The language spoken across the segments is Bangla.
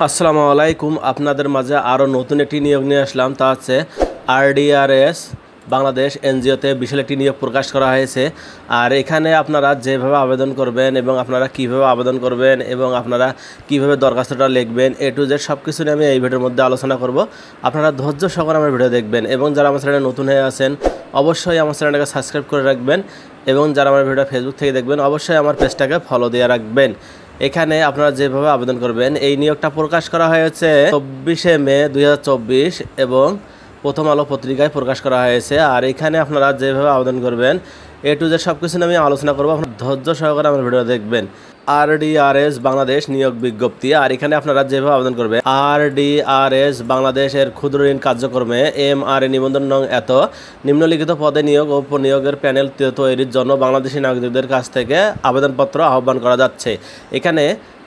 আসসালামু আলাইকুম। আপনাদের মাঝে আরও নতুন একটি নিয়োগ নিয়ে আসলাম, তা হচ্ছে আরডিআরএস বাংলাদেশ এনজিওতে বিশাল একটি নিয়োগ প্রকাশ করা হয়েছে। আর এখানে আপনারা যেভাবে আবেদন করবেন এবং আপনারা কিভাবে আবেদন করবেন এবং আপনারা কিভাবে দরখাস্তটা লিখবেন, এ টু জেড সব কিছু নিয়ে আমি এই ভিডিওর মধ্যে আলোচনা করব। আপনারা ধৈর্য সহকারে আমার ভিডিও দেখবেন এবং যারা আমার চ্যানেলে নতুন হয়ে আছেন অবশ্যই আমার চ্যানেলটাকে সাবস্ক্রাইব করে রাখবেন এবং যারা আমার ভিডিও ফেসবুক থেকে দেখবেন অবশ্যই আমার পেজটাকে ফলো দিয়ে রাখবেন। এখানে আপনারা যেভাবে আবেদন করবেন, এই নিয়োগটা প্রকাশ করা হয়েছে 24শে মে 2024 এবং প্রথম আলো পত্রিকায় প্রকাশ করা হয়েছে। আর এখানে আপনারা যেভাবে আবেদন করবেন এ টু জেড সব কিছু আমি আলোচনা করবো, আপনার ধৈর্য সহকারে আমার ভিডিও দেখবেন। আরডিআরএস বাংলাদেশ নিয়োগ বিজ্ঞপ্তি। আর এখানে আপনারা যেভাবে আবেদন করবেন, আরডিআরএস বাংলাদেশের ক্ষুদ্র ঋণ কার্যক্রমে এমআরএ নিবন্ধন নং এত নিম্নলিখিত পদে নিয়োগ ও নিয়োগের প্যানেল তৈরির জন্য বাংলাদেশি নাগরিকদের কাছ থেকে আবেদনপত্র আহ্বান করা যাচ্ছে। এখানে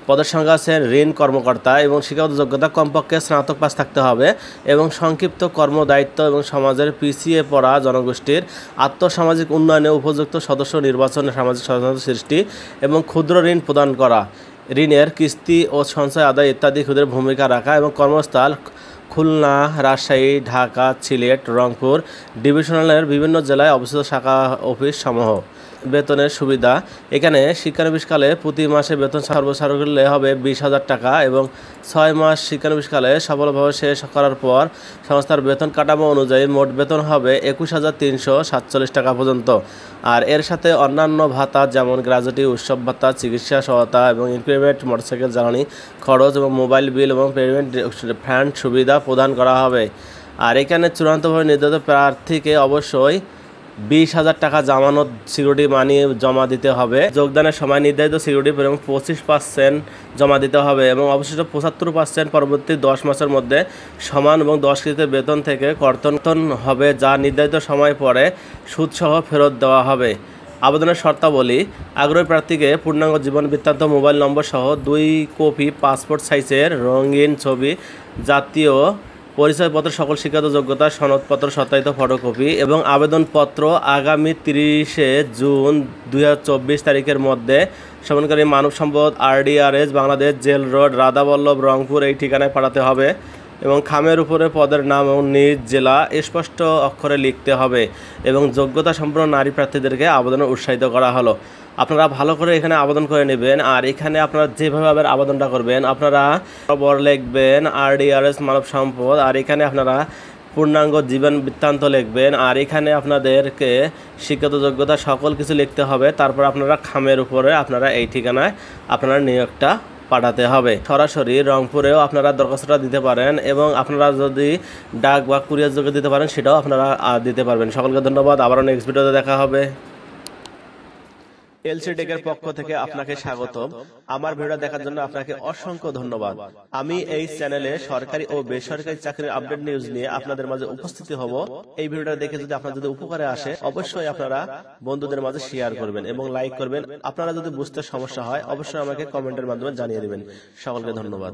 পদের সংখ্যা আছে ঋণ কর্মকর্তা এবং শিক্ষাগত যোগ্যতা কমপক্ষে স্নাতক পাস থাকতে হবে এবং সংক্ষিপ্ত কর্মদায়িত্ব এবং সমাজের পিছিয়ে পড়া জনগোষ্ঠীর আর্থসামাজিক উন্নয়নে উপযুক্ত সদস্য নির্বাচনে সামাজিক সচেতনতা সৃষ্টি এবং ক্ষুদ্র ঋণ প্রদান করা, ঋণের কিস্তি ও সঞ্চয় আদায় ইত্যাদি ক্ষুদ্র ভূমিকা রাখা এবং কর্মস্থল খুলনা, রাজশাহী, ঢাকা, সিলেট, রংপুর ডিভিশনালের বিভিন্ন জেলায় অবস্থিত শাখা অফিস সমূহ। বেতনের সুবিধা, এখানে শিক্ষানবিশকালে প্রতি মাসে বেতন সর্বসাকুল্যে হবে 20,000 টাকা এবং 6 মাস শিক্ষানবিশকালে সফলভাবে শেষ করার পর সংস্থার বেতন কাঠামো অনুযায়ী মোট বেতন হবে 21,347 টাকা পর্যন্ত। আর এর সাথে অন্যান্য ভাতা যেমন গ্র্যাজুইটি, উৎসব ভাতা, চিকিৎসা সহায়তা এবং ইনক্রিমেন্ট, মোটরসাইকেল জ্বালানি খরচ এবং মোবাইল বিল এবং পেমেন্ট ফান্ড সুবিধা প্রদান করা হবে। আর এখানে চূড়ান্তভাবে নির্ধারিত প্রার্থীকে অবশ্যই 20,000 টাকা জামানত সিকিউরিটি মানি জমা দিতে হবে। যোগদানের সময় নির্ধারিত সিকিউরিটি এবং 25% জমা দিতে হবে এবং অবশিষ্ট 75% পরবর্তী 10 মাসের মধ্যে সমান এবং 10 কিস্তিতে বেতন থেকে কর্তন হবে, যা নির্ধারিত সময় পরে সুদসহ ফেরত দেওয়া হবে। আবেদনের শর্তাবলী, আগ্রহী প্রার্থীকে পূর্ণাঙ্গ জীবন বৃত্তান্ত, মোবাইল নম্বর সহ 2 কপি পাসপোর্ট সাইজের রঙিন ছবি, জাতীয় পরিচয়পত্র, সকল শিক্ষাগত যোগ্যতা সনদপত্র সত্যায়িত ফটোকপি এবং আবেদনপত্র আগামী 30শে জুন 2024 তারিখের মধ্যে সমনকারী মানব সম্পদ RDRS Bangladesh, jail road, Radhaballabh, Rangpur এই ঠিকানায় পাঠাতে হবে এবং খামের উপরে পদের নাম এবং নিজ জেলা স্পষ্ট অক্ষরে লিখতে হবে এবং যোগ্যতা সম্পন্ন নারী প্রার্থীদেরকে আবেদনে উৎসাহিত করা হলো। আপনারা ভালো করে এখানে আবেদন করে নেবেন। আর এখানে আপনারা যেভাবে আবেদনটা করবেন, আপনারা লিখবেন আরডিআরএস মানব সম্পদ, আর এখানে আপনারা পূর্ণাঙ্গ জীবন বৃত্তান্ত লিখবেন। আর এখানে আপনাদেরকে শিক্ষাগত যোগ্যতা সকল কিছু লিখতে হবে। তারপর আপনারা খামের উপরে আপনারা এই ঠিকানায় আপনারা নিয়োগটা পাঠাতে হবে। সরাসরি রংপুরেও আপনারা দরখাস্তটা দিতে পারেন এবং আপনারা যদি ডাক বা কুরিয়ার যোগে দিতে পারেন সেটাও আপনারা দিতে পারবেন। সকলকে ধন্যবাদ। আবারও নেক্সট ভিডিওতে দেখা হবে। এলসি টেকের পক্ষ থেকে আপনাকে স্বাগতম। আমার ভিডিও দেখার জন্য আপনাকে অসংখ্য ধন্যবাদ। আমি এই চ্যানেলে সরকারি ও বেসরকারি চাকরির আপডেট নিউজ নিয়ে আপনাদের মাঝে উপস্থিত হব। এই ভিডিওটা দেখে যদি আপনার যদি উপকারে আসে অবশ্যই আপনারা বন্ধুদের মাঝে শেয়ার করবেন এবং লাইক করবেন। আপনারা যদি বুঝতে সমস্যা হয় অবশ্যই আমাকে কমেন্টের মাধ্যমে জানিয়ে দিবেন। সকলকে ধন্যবাদ।